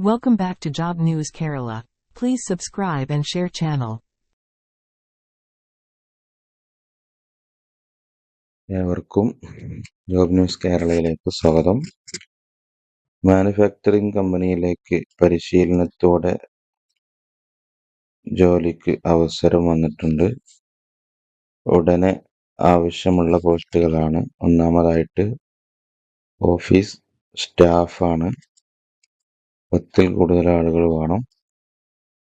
Welcome back to Job News Kerala. Please subscribe and share channel. ഏവർക്കും job news കേരളയിലേക്ക് സ്വാഗതം. Manufacturing കമ്പനിയിലേക്ക് പരിശീലനത്തോടെ ജോലിക്ക് അവസരം വന്നിട്ടുണ്ട്. ഉടനെ ആവശ്യമുള്ള പോസ്റ്റുകളാണ്. ഒന്നാമതായിട്ട് ഓഫീസ് സ്റ്റാഫാണ്. 10 കൂടുതൽ ആളുകൾ വേണം.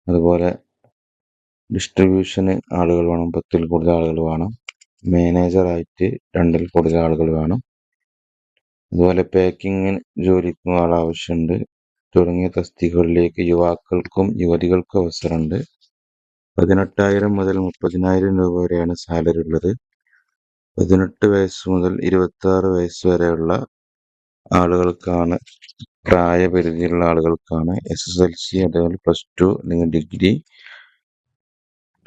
അതുപോലെ ഡിസ്ട്രിബ്യൂഷന് ആളുകൾ വേണം. 10 കൂടുതൽ ആളുകൾ വേണം. മാനേജറായിട്ട് 2 കൂടുതൽ ആളുകൾ വേണം. അതുപോലെ പാക്കിങ്ങിന് ജോലിക്കും ആവശ്യമുണ്ട്. തുടങ്ങിയ തസ്തികകളിലേക്ക് യുവാക്കൾക്കും യുവതികൾക്കും അവസരമുണ്ട്. 18,000 മുതൽ 30,000 രൂപ വരെയാണ് സാലറി ഉള്ളത്. 18 വയസ്സ് മുതൽ 26 വയസ്സ് വരെയുള്ള ആളുകൾക്കാണ്, പ്രായപരിധിയുള്ള ആളുകൾക്കാണ് SSLC, അതുപോലെ +2 അല്ലെങ്കിൽ ഡിഗ്രി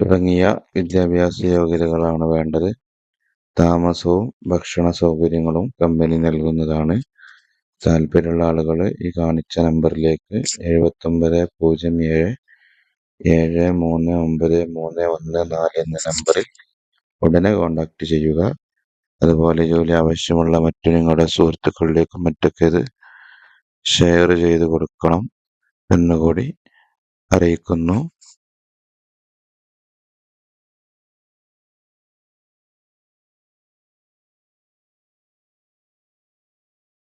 തുടങ്ങിയ വിദ്യാഭ്യാസ യോഗ്യതകളാണ് വേണ്ടത്. താമസവും ഭക്ഷണ സൗകര്യങ്ങളും കമ്പനി നൽകുന്നതാണ്. താല്പര്യമുള്ള ആളുകൾ ഈ കാണിച്ച നമ്പറിലേക്ക് 7907393314 എന്ന നമ്പറിൽ ഉടനെ കോൺടാക്ട് ചെയ്യുക. അതുപോലെ ജോലി ആവശ്യമുള്ള മറ്റു നിങ്ങളുടെ സുഹൃത്തുക്കളിലേക്കും മറ്റൊക്കെ ഇത് ഷെയർ ചെയ്ത് കൊടുക്കണം എന്നുകൂടി അറിയിക്കുന്നു.